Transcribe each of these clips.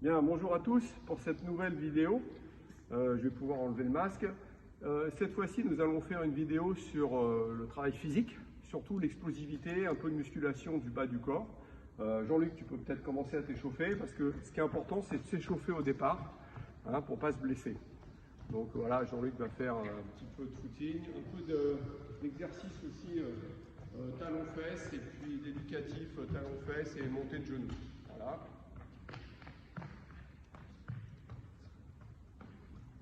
Bien, bonjour à tous pour cette nouvelle vidéo. Je vais pouvoir enlever le masque. Cette fois-ci, nous allons faire une vidéo sur le travail physique, surtout l'explosivité, un peu de musculation du bas du corps. Jean-Luc, tu peux peut-être commencer à t'échauffer parce que ce qui est important, c'est de s'échauffer au départ hein, pour ne pas se blesser. Donc voilà, Jean-Luc va faire un petit peu de footing, un peu d'exercice aussi talons-fesses et puis d'éducatif talons-fesses et montée de genoux. Voilà.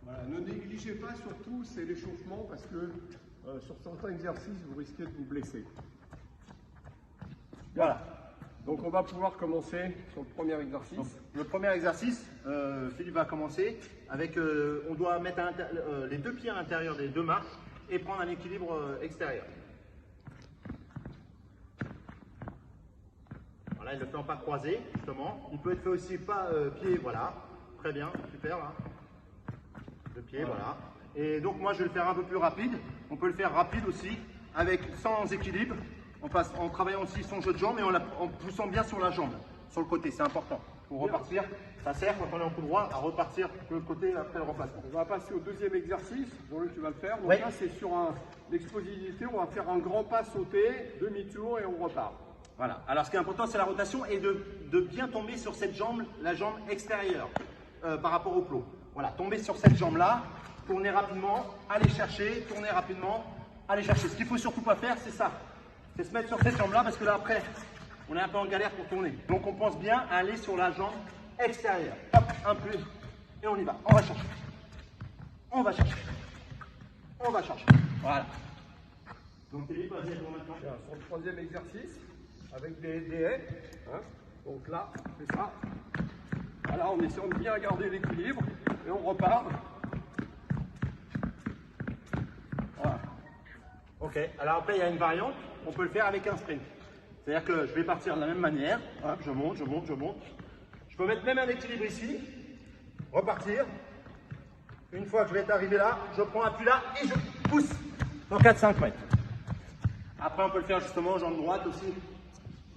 Voilà, ne négligez pas surtout, c'est l'échauffement parce que sur certains exercices, vous risquez de vous blesser. Voilà. Donc on va pouvoir commencer sur le premier exercice. Donc, le premier exercice, Philippe va commencer avec, on doit mettre les deux pieds à l'intérieur des deux marches et prendre un équilibre extérieur. Voilà, il le fait en pas croisé, justement. Il peut être fait aussi pas pied, voilà. Très bien, super là. De pied, voilà. Et donc moi je vais le faire un peu plus rapide. On peut le faire rapide aussi, avec sans équilibre, en travaillant aussi son jeu de jambes et en poussant bien sur la jambe, sur le côté, c'est important. Pour repartir, ça sert quand on est en coup droit à repartir de l'autre côté après le remplacement. On va passer au deuxième exercice. Jean-Luc, tu vas le faire. Donc oui. Là c'est sur l'explosivité, on va faire un grand pas sauté, demi-tour et on repart. Voilà. Alors ce qui est important c'est la rotation et de bien tomber sur cette jambe, la jambe extérieure par rapport au plot. Voilà, tomber sur cette jambe-là, tourner rapidement, aller chercher, tourner rapidement, aller chercher. Ce qu'il ne faut surtout pas faire, c'est ça. C'est se mettre sur cette jambe-là parce que là, après, on est un peu en galère pour tourner. Donc, on pense bien à aller sur la jambe extérieure. Hop, un peu, et on y va. On va chercher. On va chercher. On va chercher. Voilà. Donc, Philippe, vas-y, maintenant. Sur le troisième exercice, avec des haies. Hein. Donc là, c'est ça. Voilà, en essayant de bien garder l'équilibre. Et on repart. Voilà. Ok, alors après il y a une variante, on peut le faire avec un sprint. C'est-à-dire que je vais partir de la même manière. Hop, je monte, je monte, je monte. Je peux mettre même un équilibre ici. Repartir. Une fois que je vais être arrivé là, je prends appui là et je pousse dans 4-5 mètres. Après on peut le faire justement jambe droite aussi.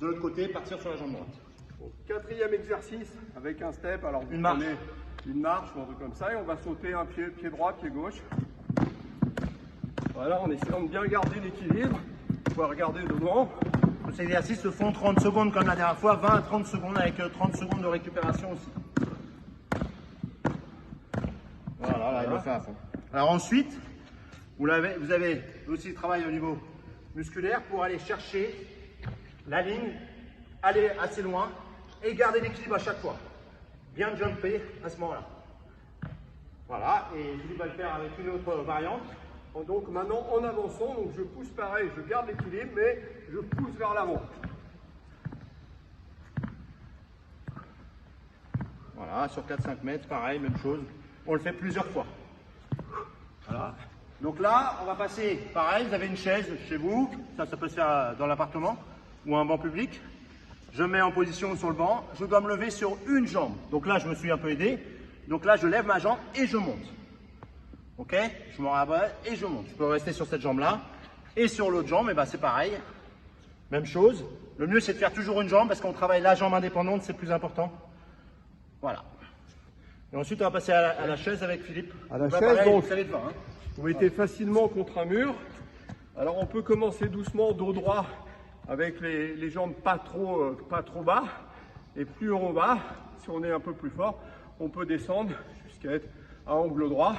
De l'autre côté, partir sur la jambe droite. Bon, quatrième exercice avec un step. Alors une marche. Une marche ou un truc comme ça et on va sauter un pied droit, pied gauche. Voilà, en essayant de bien garder l'équilibre. On va regarder devant. Ces exercices se font 30 secondes comme la dernière fois, 20 à 30 secondes avec 30 secondes de récupération aussi. Voilà, là, il le fait à fond. Alors ensuite, vous avez aussi le travail au niveau musculaire pour aller chercher la ligne, aller assez loin et garder l'équilibre à chaque fois. Bien jumper à ce moment-là. Voilà, et Philippe va le faire avec une autre variante. Donc maintenant en avançant, donc je pousse pareil, je garde l'équilibre, mais je pousse vers l'avant. Voilà, sur 4-5 mètres, pareil, même chose. On le fait plusieurs fois. Voilà. Donc là, on va passer, pareil, vous avez une chaise chez vous, ça peut se faire dans l'appartement ou un banc public. Je me mets en position sur le banc, je dois me lever sur une jambe. Donc là, je me suis un peu aidé. Donc là, je lève ma jambe et je monte. Ok? Je me rabat et je monte. Je peux rester sur cette jambe-là. Et sur l'autre jambe, eh ben, c'est pareil. Même chose. Le mieux, c'est de faire toujours une jambe parce qu'on travaille la jambe indépendante, c'est plus important. Voilà. Et ensuite, on va passer à la chaise avec Philippe. À la chaise, pareil, donc, vous allez devant, hein. Vous mettez facilement contre un mur. Alors, on peut commencer doucement, dos droit, avec les jambes pas trop bas. Et plus on va, si on est un peu plus fort, on peut descendre jusqu'à être à angle droit.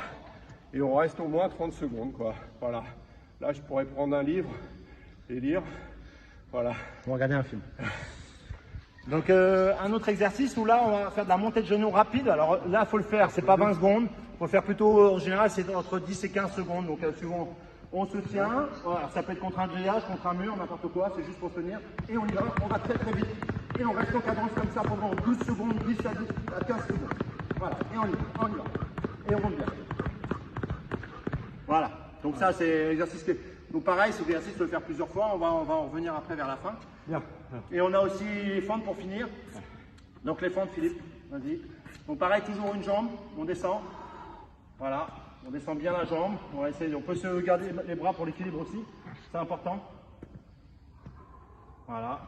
Et on reste au moins 30 secondes, quoi. Voilà. Là, je pourrais prendre un livre et lire. Voilà. On va regarder un film. Donc, un autre exercice où là, on va faire de la montée de genoux rapide. Alors là, il faut le faire, c'est pas 20 secondes. Il faut le faire plutôt, en général, c'est entre 10 et 15 secondes. Donc, suivant, on se tient. Voilà, ça peut être contre un grillage, contre un mur, n'importe quoi. C'est juste pour tenir. Et on y va, on va très très vite. Et on reste en cadence comme ça pendant 12 secondes, 10 à 15 secondes. Voilà, et on y va, on y va. Et on monte bien. Voilà, donc ça c'est l'exercice que... Donc pareil, cet exercice, il faut le faire plusieurs fois, on va en revenir après vers la fin. Bien. Et on a aussi les fentes pour finir. Donc les fentes, Philippe, vas-y. Donc pareil, toujours une jambe, on descend. Voilà, on descend bien la jambe. On va essayer, on peut se garder les bras pour l'équilibre aussi, c'est important. Voilà.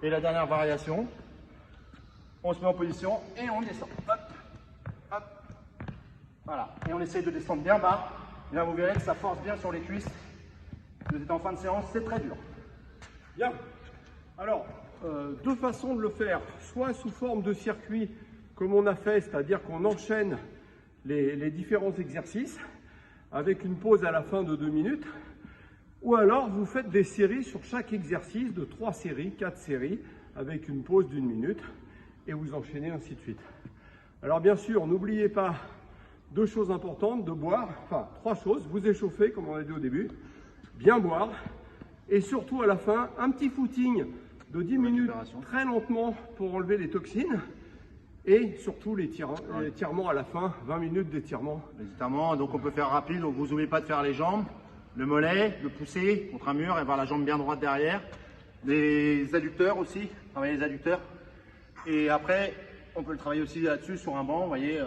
Et la dernière variation. On se met en position et on descend. Hop, hop. Voilà. Et on essaye de descendre bien bas. Et là, vous verrez que ça force bien sur les cuisses. Vous êtes en fin de séance, c'est très dur. Bien. Alors, deux façons de le faire. Soit sous forme de circuit, comme on a fait, c'est-à-dire qu'on enchaîne les différents exercices avec une pause à la fin de 2 minutes. Ou alors, vous faites des séries sur chaque exercice, de 3 séries, 4 séries, avec une pause d'1 minute. Et vous enchaînez ainsi de suite. Alors bien sûr, n'oubliez pas 2 choses importantes, de boire, enfin 3 choses, vous échauffez comme on a dit au début, bien boire, et surtout à la fin, un petit footing de 10 minutes très lentement pour enlever les toxines, et surtout l'étirement à la fin, 20 minutes d'étirement. Les étirements, donc on peut faire rapide, donc vous n'oubliez pas de faire les jambes, le mollet, le pousser contre un mur et avoir la jambe bien droite derrière. Les adducteurs aussi, travailler les adducteurs. Et après, on peut le travailler aussi là-dessus sur un banc, vous voyez.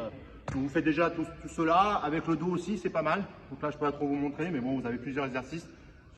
Vous faites déjà tout cela, avec le dos aussi, c'est pas mal. Donc là, je ne peux pas trop vous montrer, mais bon, vous avez plusieurs exercices.